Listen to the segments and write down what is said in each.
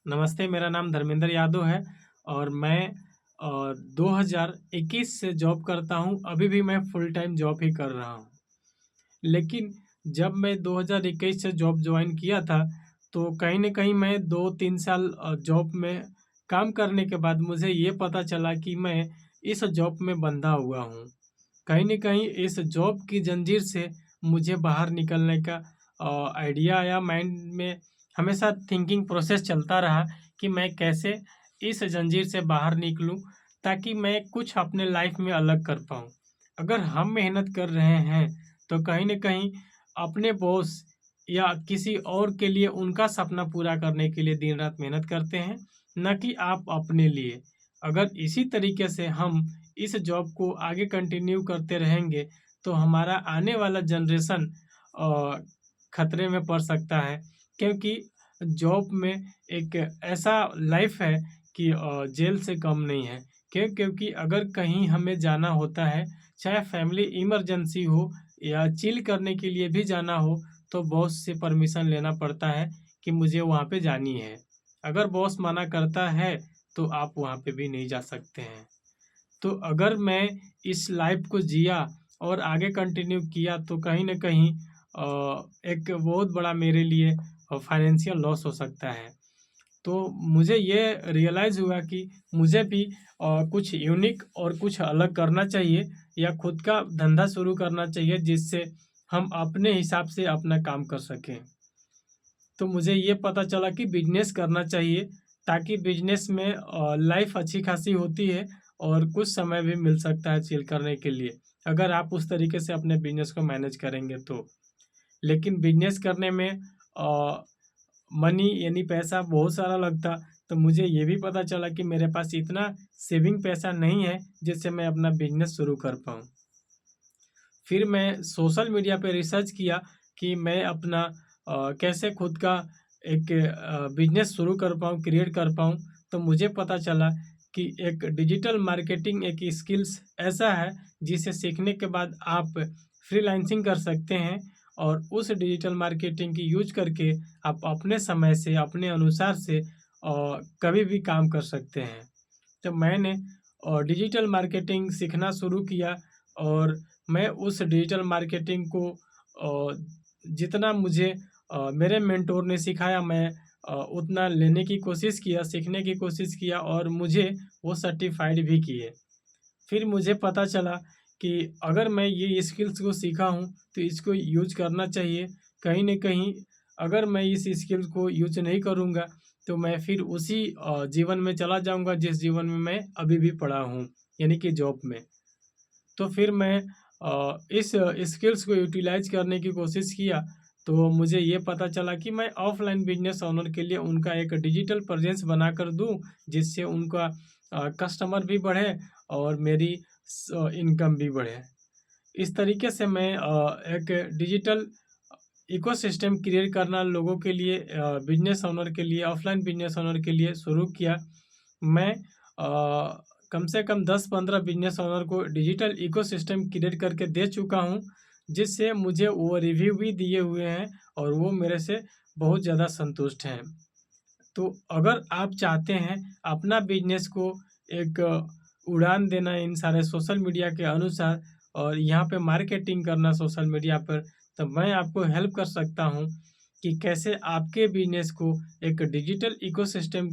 नमस्ते, मेरा नाम धर्मेंद्र यादव है और मैं 2021 से जॉब करता हूँ। अभी भी मैं फुल टाइम जॉब ही कर रहा हूँ। लेकिन जब मैं 2021 से जॉब जॉइन किया था, तो कहीं न कहीं मैं 2-3 साल जॉब में काम करने के बाद मुझे ये पता चला कि मैं इस जॉब में बंधा हुआ हूँ। कहीं न कहीं इस जॉब की जंजीर से मुझे बाहर निकलने का आइडिया आया माइंड में। हमेशा थिंकिंग प्रोसेस चलता रहा कि मैं कैसे इस जंजीर से बाहर निकलूँ, ताकि मैं कुछ अपने लाइफ़ में अलग कर पाऊँ। अगर हम मेहनत कर रहे हैं, तो कहीं न कहीं अपने बॉस या किसी और के लिए उनका सपना पूरा करने के लिए दिन-रात मेहनत करते हैं, ना कि आप अपने लिए। अगर इसी तरीके से हम इस जॉब को आगे कंटिन्यू करते रहेंगे, तो हमारा आने वाला जनरेशन अ, खतरे में पड़ सकता है, क्योंकि जॉब में एक ऐसा लाइफ़ है कि जेल से कम नहीं है। क्योंकि अगर कहीं हमें जाना होता है, चाहे फैमिली इमरजेंसी हो या चिल करने के लिए भी जाना हो, तो बॉस से परमिशन लेना पड़ता है कि मुझे वहाँ पे जानी है। अगर बॉस मना करता है, तो आप वहाँ पे भी नहीं जा सकते हैं। तो अगर मैं इस लाइफ़ को जिया और आगे कंटिन्यू किया, तो कहीं न कहीं एक बहुत बड़ा मेरे लिए फाइनेंशियल लॉस हो सकता है। तो मुझे ये रियलाइज़ हुआ कि मुझे भी कुछ यूनिक और कुछ अलग करना चाहिए, या खुद का धंधा शुरू करना चाहिए, जिससे हम अपने हिसाब से अपना काम कर सकें। तो मुझे ये पता चला कि बिज़नेस करना चाहिए, ताकि बिज़नेस में लाइफ़ अच्छी खासी होती है और कुछ समय भी मिल सकता है चिल करने के लिए, अगर आप उस तरीके से अपने बिज़नेस को मैनेज करेंगे तो। लेकिन बिज़नेस करने में मनी यानी पैसा बहुत सारा लगता, तो मुझे ये भी पता चला कि मेरे पास इतना सेविंग पैसा नहीं है, जिससे मैं अपना बिज़नेस शुरू कर पाऊँ। फिर मैं सोशल मीडिया पे रिसर्च किया कि मैं अपना कैसे खुद का एक बिज़नेस शुरू कर पाऊँ, क्रिएट कर पाऊँ। तो मुझे पता चला कि एक डिजिटल मार्केटिंग एक स्किल्स ऐसा है, जिसे सीखने के बाद आप फ्रीलांसिंग कर सकते हैं और उस डिजिटल मार्केटिंग की यूज़ करके आप अपने समय से, अपने अनुसार से कभी भी काम कर सकते हैं। तो मैंने डिजिटल मार्केटिंग सीखना शुरू किया और मैं उस डिजिटल मार्केटिंग को जितना मुझे मेरे मेंटोर ने सिखाया, मैं उतना लेने की कोशिश किया, सीखने की कोशिश किया और मुझे वो सर्टिफ़ाइड भी किए। फिर मुझे पता चला कि अगर मैं ये स्किल्स को सीखा हूँ, तो इसको यूज़ करना चाहिए। कहीं न कहीं अगर मैं इस स्किल्स को यूज़ नहीं करूँगा, तो मैं फिर उसी जीवन में चला जाऊँगा जिस जीवन में मैं अभी भी पड़ा हूँ, यानी कि जॉब में। तो फिर मैं इस स्किल्स को यूटिलाइज़ करने की कोशिश किया, तो मुझे ये पता चला कि मैं ऑफ़लाइन बिज़नेस ओनर के लिए उनका एक डिजिटल प्रेज़ेंस बनाकर दूँ, जिससे उनका कस्टमर भी बढ़े और मेरी इनकम भी बढ़े। इस तरीके से मैं एक डिजिटल इकोसिस्टम क्रिएट करना लोगों के लिए, बिज़नेस ओनर के लिए, ऑफ़लाइन बिज़नेस ओनर के लिए शुरू किया। मैं कम से कम 10-15 बिज़नेस ओनर को डिजिटल इकोसिस्टम क्रिएट करके दे चुका हूँ, जिससे मुझे वो रिव्यू भी दिए हुए हैं और वो मेरे से बहुत ज़्यादा संतुष्ट हैं। तो अगर आप चाहते हैं अपना बिज़नेस को एक उड़ान देना इन सारे सोशल मीडिया के अनुसार और यहाँ पे मार्केटिंग करना सोशल मीडिया पर, तो मैं आपको हेल्प कर सकता हूँ कि कैसे आपके बिज़नेस को एक डिजिटल इकोसिस्टम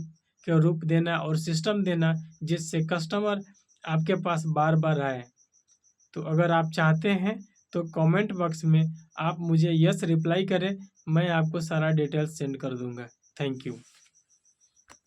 के रूप देना और सिस्टम देना, जिससे कस्टमर आपके पास बार-बार आए। तो अगर आप चाहते हैं, तो कमेंट बॉक्स में आप मुझे यस रिप्लाई करें, मैं आपको सारा डिटेल्स सेंड कर दूँगा। Thank you.